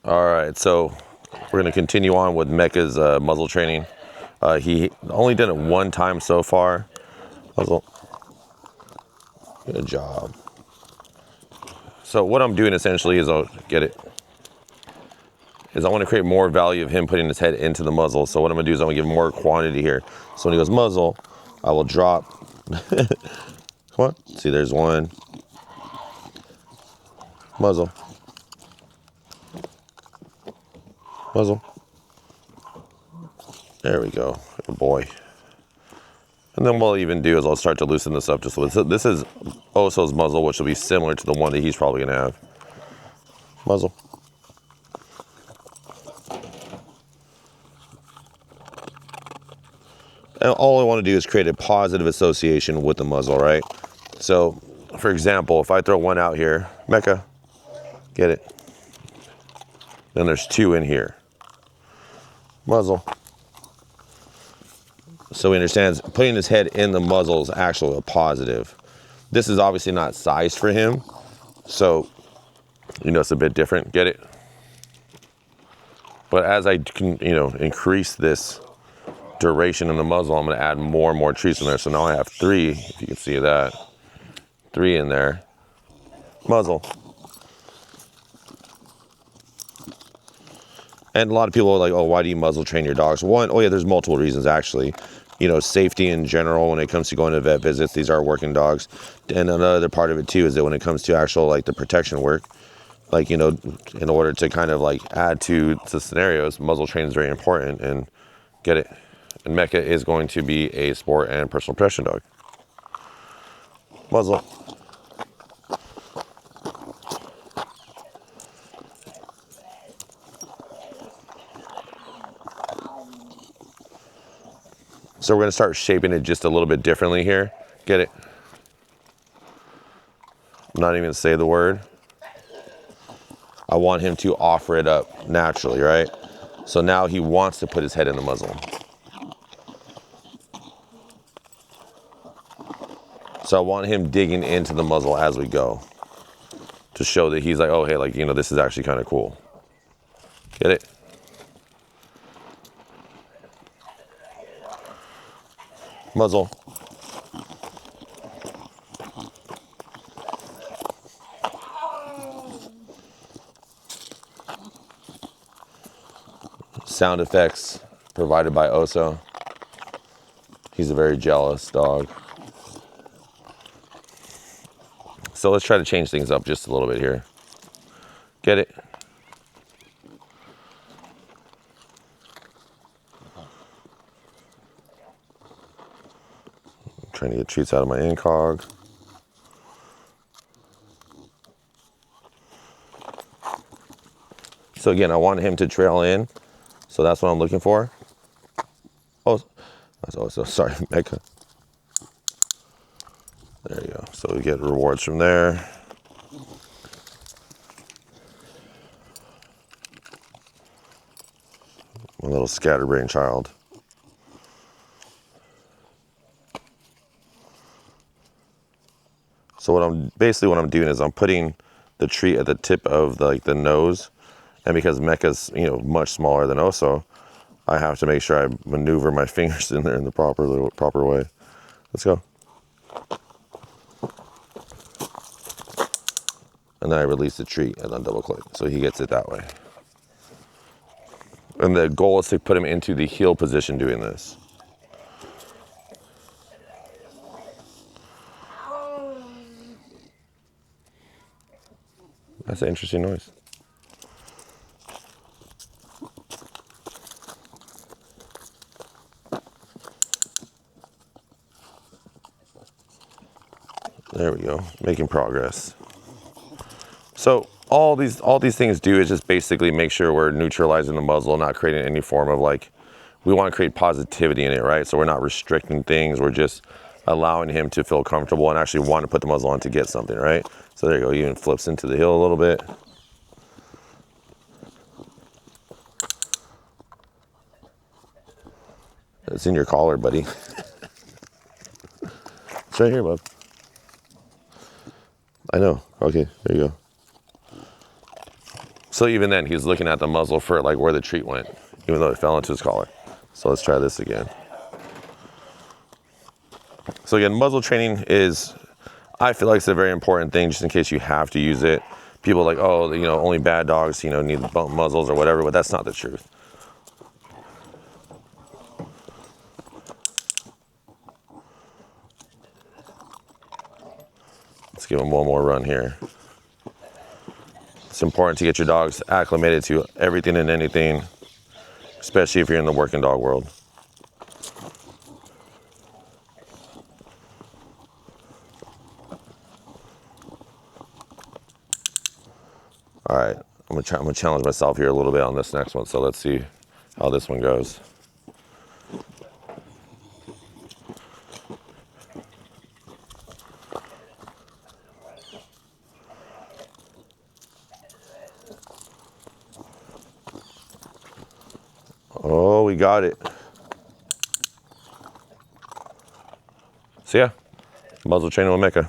All right, so we're gonna continue on with Mecha's muzzle training. He only did it one time so far. Muzzle, good job. So what I'm doing essentially is I want to create more value of him putting his head into the muzzle. So what I'm gonna do is I'm gonna give him more quantity here. So when he goes muzzle, I will drop. Come on, see there's one. Muzzle. Muzzle. There we go, good boy. And then what I'll even do is I'll start to loosen this up just a little. This is Oso's muzzle, which will be similar to the one that he's probably gonna have. Muzzle. And all I want to do is create a positive association with the muzzle, right? So, for example, if I throw one out here, Mecha, get it. Then there's two in here. Muzzle. So he understands putting his head in the muzzle is actually a positive. This is obviously not sized for him, so it's a bit different. Get it? But as I can, increase this duration in the muzzle, I'm going to add more and more treats in there. So now I have three, if you can see that, three in there. Muzzle. And a lot of people are like, oh, why do you muzzle train your dogs? One, oh yeah, there's multiple reasons actually. Safety in general when it comes to going to vet visits, these are working dogs. And another part of it too is that when it comes to actual like the protection work, like, in order to kind of like add to the scenarios, muzzle training is very important. And get it? And Mecha is going to be a sport and personal protection dog. Muzzle. So we're going to start shaping it just a little bit differently here. Get it? I'm not even going to say the word. I want him to offer it up naturally, right? So now he wants to put his head in the muzzle. So I want him digging into the muzzle as we go to show that he's like, oh, hey, like, this is actually kind of cool. Get it? Muzzle. Sound effects provided by Oso. He's a very jealous dog. So let's try to change things up just a little bit here. Get it? Trying to get treats out of my incog. So again, I want him to trail in. So that's what I'm looking for. Oh, that's also, sorry, Mecha. There you go. So we get rewards from there. My little scatterbrain child. So what I'm doing is I'm putting the treat at the tip of the nose, and because Mecha's much smaller than Oso, I have to make sure I maneuver my fingers in there in the proper way. Let's go. And then I release the treat and then double click, so he gets it that way. And the goal is to put him into the heel position doing this. That's an interesting noise. There we go, making progress. So all these things do is just basically make sure we're neutralizing the muzzle, not creating any form of we want to create positivity in it, right? So we're not restricting things, we're just allowing him to feel comfortable and actually want to put the muzzle on to get something, right? So there you go, he even flips into the heel a little bit. It's in your collar, buddy. It's right here, bub. I know, okay, there you go. So even then, he's looking at the muzzle for like where the treat went, even though it fell into his collar. So let's try this again. So again, muzzle training is, I feel like it's a very important thing just in case you have to use it. People are like, oh, you know, only bad dogs, you know, need bump muzzles or whatever, but that's not the truth. Let's give him one more run here. It's important to get your dogs acclimated to everything and anything, especially if you're in the working dog world. All right, I'm gonna challenge myself here a little bit on this next one. So let's see how this one goes. Oh, we got it. So yeah, muzzle training with Mecha.